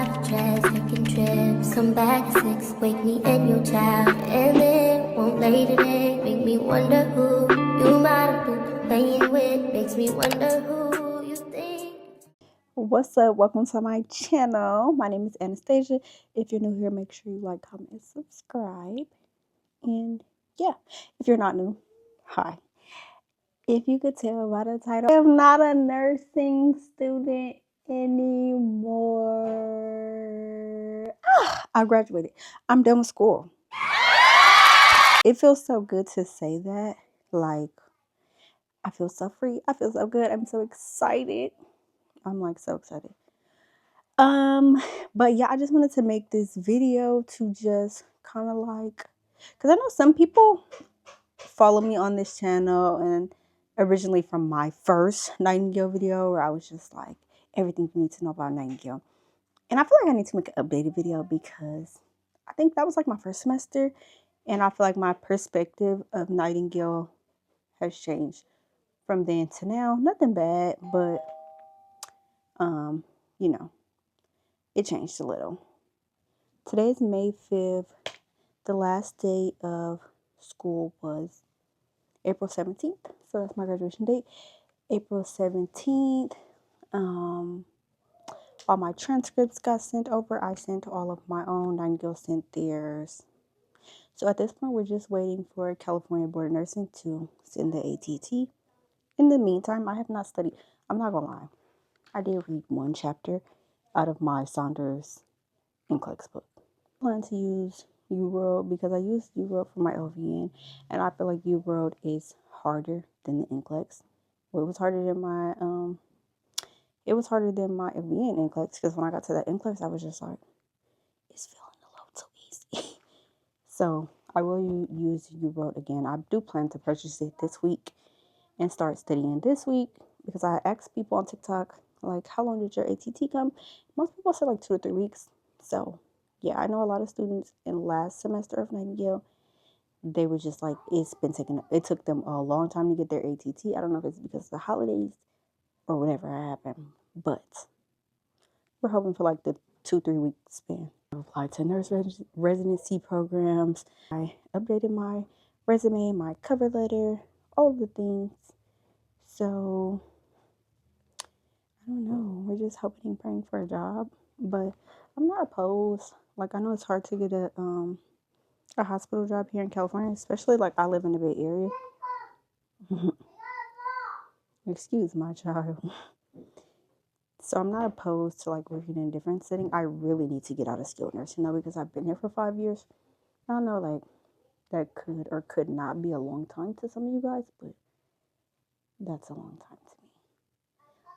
of trips, taking trips. Come back at 6, wake me and your child. And then won't lay today, make me wonder who you might have been playing with. Makes me wonder who you think. What's up? Welcome to my channel. My name is Anastasia. If you're new here, make sure you like, comment, and subscribe. And yeah, if you're not new, hi. If you could tell by the title, I'm not a nursing student anymore. I graduated. I'm done with school. It feels so good to say that. Like, I feel so free. I feel so good. I'm so excited. I'm like so excited. But yeah, I just wanted to make this video to just kind of like, because I know some people follow me on this channel and originally from my first Nightingale video where I was just like, everything you need to know about Nightingale. And I feel like I need to make an updated video because I think that was like my first semester. And I feel like my perspective of Nightingale has changed from then to now. Nothing bad, but, you know, it changed a little. Today is May 5th. The last day of school was April 17th. So that's my graduation date. April 17th. All my transcripts got sent over. I sent all of my own. Nightingale sent theirs. So at this point, we're just waiting for California Board of Nursing to send the ATT. In the meantime, I have not studied. I'm not going to lie. I did read one chapter out of my Saunders NCLEX book. I plan to use UWorld because I used UWorld for my LVN, and I feel like UWorld is harder than the NCLEX. Well, it was harder than my LVN NCLEX because when I got to that NCLEX, I was just like, it's feeling a little too easy. So I will use UWorld again. I do plan to purchase it this week and start studying this week because I asked people on TikTok, like, how long did your ATT come? Most people said like 2 or 3 weeks. So yeah, I know a lot of students in last semester of Nightingale, they were just like, it took them a long time to get their ATT. I don't know if it's because of the holidays or whatever happened, but we're hoping for like the 2-3 week span. I've applied to nurse residency programs. I updated my resume, my cover letter, all of the things. So I don't know. We're just hoping and praying for a job, but I'm not opposed. Like, I know it's hard to get a hospital job here in California, especially like I live in the Bay Area. Excuse my child. So I'm not opposed to like working in a different setting. I really need to get out of skilled nursing though because I've been here for 5 years. I don't know, like that could or could not be a long time to some of you guys, but that's a long time to me.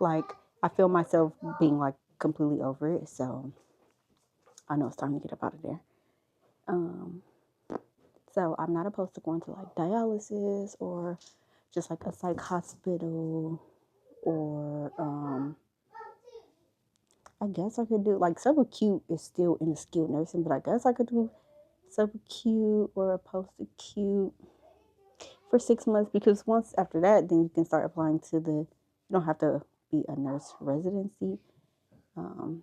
Like, I feel myself being like completely over it, so I know it's time to get up out of there. So I'm not opposed to going to like dialysis or just like a psych hospital, or I guess I could do like subacute is still in the skilled nursing, but I guess I could do subacute or a post-acute for 6 months, because once after that, then you can start applying to you don't have to be a nurse residency. You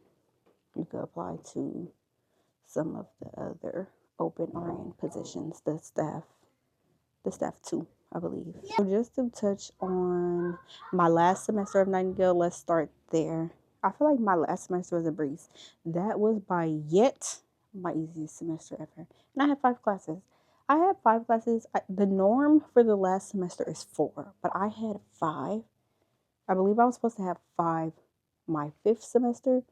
could apply to some of the other open RN positions, the staff 2, I believe. So just to touch on my last semester of Nightingale, let's start there. I feel like my last semester was a breeze. That was by yet my easiest semester ever. And I had 5 classes. The norm for the last semester is 4, but I had 5. I believe I was supposed to have 5 my 5th semester,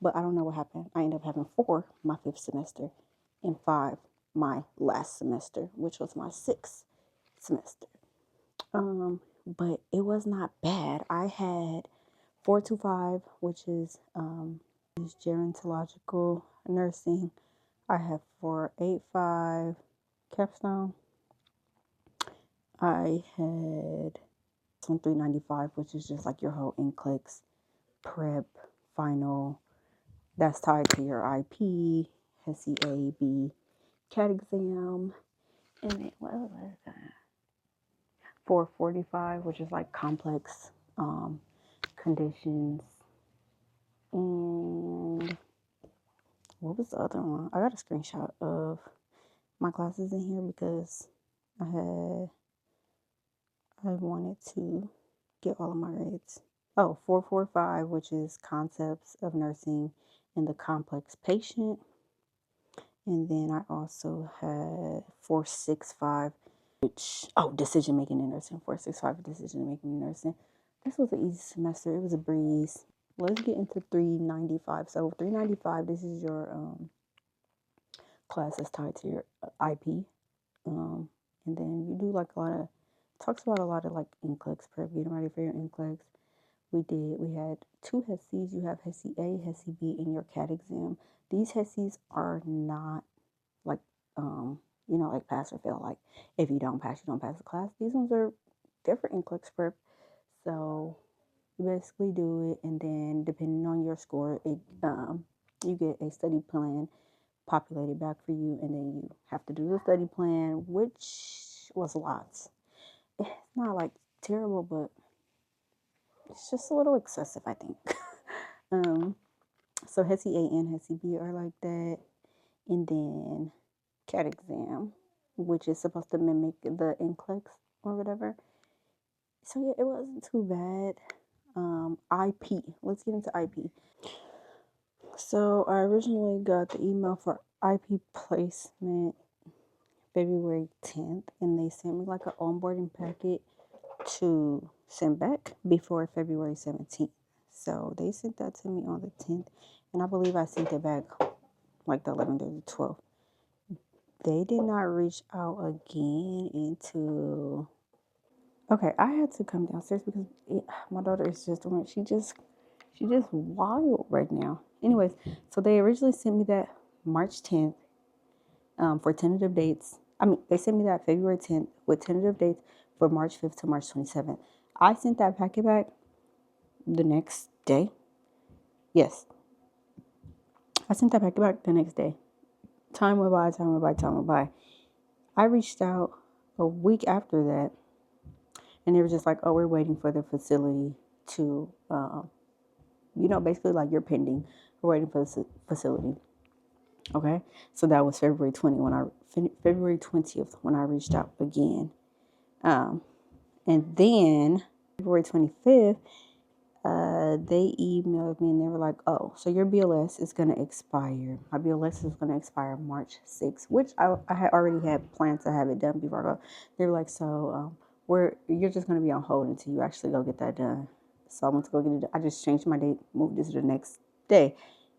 but I don't know what happened. I ended up having 4 my 5th semester and 5 my last semester, which was my 6th semester. But it was not bad. I had 425, which is gerontological nursing. I have 485 capstone. I had 395, which is just like your whole NCLEX prep final. That's tied to your IP, HESI A, B, CAT exam, and then what was that? 445, which is like complex conditions, and what was the other one? I got a screenshot of my classes in here because I wanted to get all of my grades. Oh, 445, which is concepts of nursing in the complex patient. And then I also had 465, which, decision making in nursing. 465, decision making in nursing. This was an easy semester. It was a breeze. Let's get into 395. So 395, this is your class that's tied to your IP. And then you do like talks about a lot of like NCLEX prep, getting ready for your NCLEX. We had 2 HESIs. You have HESI A, HESI B in your CAT exam. These HESIs are not like, like pass or fail. Like if you don't pass, you don't pass the class. These ones are different NCLEX prep. So you basically do it, and then depending on your score, you get a study plan populated back for you, and then you have to do the study plan, which was lots. It's not like terrible, but it's just a little excessive, I think. So HESI A and HESI B are like that, and then CAT exam, which is supposed to mimic the NCLEX or whatever. So yeah, it wasn't too bad. IP. Let's get into IP. So I originally got the email for IP placement February 10th, and they sent me like an onboarding packet to send back before February 17th. So they sent that to me on the 10th, and I believe I sent it back like the 11th or the 12th. They did not reach out again until... Okay, I had to come downstairs because my daughter is just she's just wild right now. Anyways, so they originally sent me that March 10th for tentative dates. They sent me that February 10th with tentative dates for March 5th to March 27th. I sent that packet back the next day. Yes, I sent that packet back the next day. Time went by. I reached out a week after that, and they were just like, oh, we're waiting for the facility to, basically like you're pending. We're waiting for the facility. Okay, so that was February 20th when I reached out again. And then February 25th, they emailed me and they were like, oh, so your BLS is going to expire. My BLS is going to expire March 6th, which I had already had plans to have it done before I go. They were like, so you're just going to be on hold until you actually go get that done. So I went to go get it done. I just changed my date, moved this to the next day.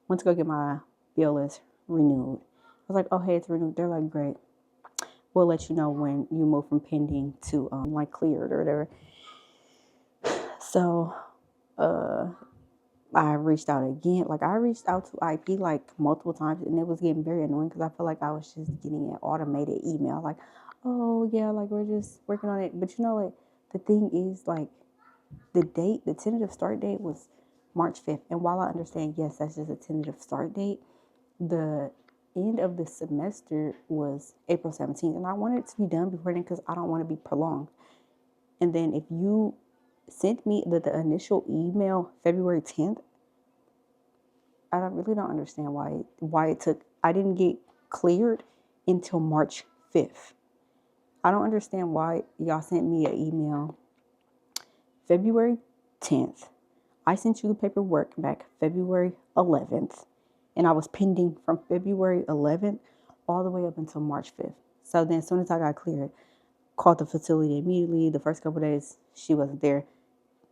Went to go get my BLS renewed. I was like, oh, hey, it's renewed. They're like, great. We'll let you know when you move from pending to like cleared or whatever. So I reached out again. Like I reached out to IP like multiple times, and it was getting very annoying because I felt like I was just getting an automated email like, oh yeah, like we're just working on it. But like the thing is like the tentative start date was March 5th. And while I understand, yes, that's just a tentative start date, the end of the semester was April 17th. And I wanted it to be done before then because I don't want to be prolonged. And then if you sent me the initial email February 10th, I really don't understand why it took. I didn't get cleared until March 5th. I don't understand why y'all sent me an email February 10th. I sent you the paperwork back February 11th, and I was pending from February 11th all the way up until March 5th. So then as soon as I got cleared, called the facility immediately. The first couple of days, she wasn't there.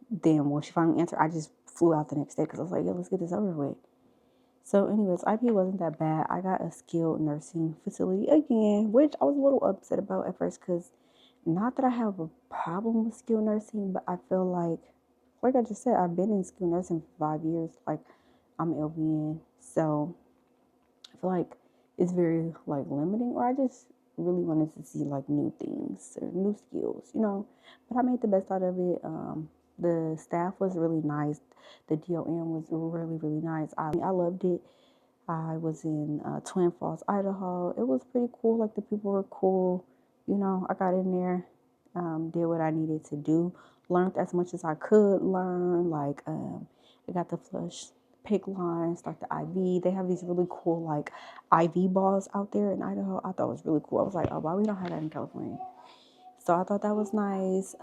Then when she finally answered, I just flew out the next day because I was like, yeah, let's get this over with. So anyways, IP wasn't that bad. I got a skilled nursing facility again, which I was a little upset about at first because not that I have a problem with skilled nursing, but I feel like I just said, I've been in skilled nursing for 5 years. Like I'm LVN. So I feel like it's very like limiting, or I just really wanted to see like new things or new skills, but I made the best out of it. The staff was really nice. The DON was really, really nice. I loved it. I was in Twin Falls, Idaho. It was pretty cool. Like the people were cool. I got in there, did what I needed to do, learned as much as I could learn. Like I got to flush PICC line, start the IV. They have these really cool like IV balls out there in Idaho. I thought it was really cool. I was like, oh, why we don't have that in California? So I thought that was nice.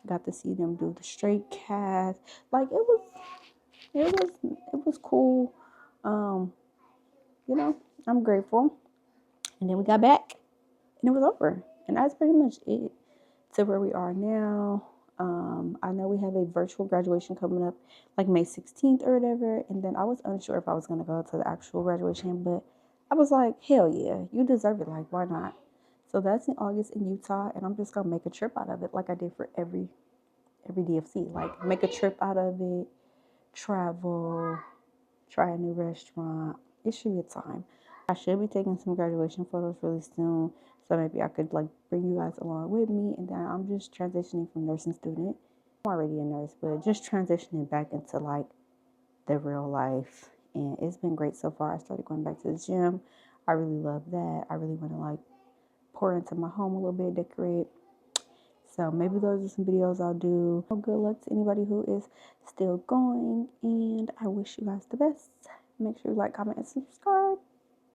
Got to see them do the straight cast. Like it was cool. You know, I'm grateful. And then we got back and it was over. And that's pretty much it to where we are now. I know we have a virtual graduation coming up like May 16th or whatever. And then I was unsure if I was going to go to the actual graduation, but I was like, hell yeah, you deserve it. Like, why not? So that's in August in Utah. And I'm just going to make a trip out of it like I did for every DFC. Like, make a trip out of it, travel, try a new restaurant. It should be a time. I should be taking some graduation photos really soon. So maybe I could like bring you guys along with me. And then I'm just transitioning from nursing student. I'm already a nurse, but just transitioning back into like the real life. And it's been great so far. I started going back to the gym. I really love that. I really want to like pour into my home a little bit, decorate. So maybe those are some videos I'll do. Good luck to anybody who is still going. And I wish you guys the best. Make sure you like, comment, and subscribe.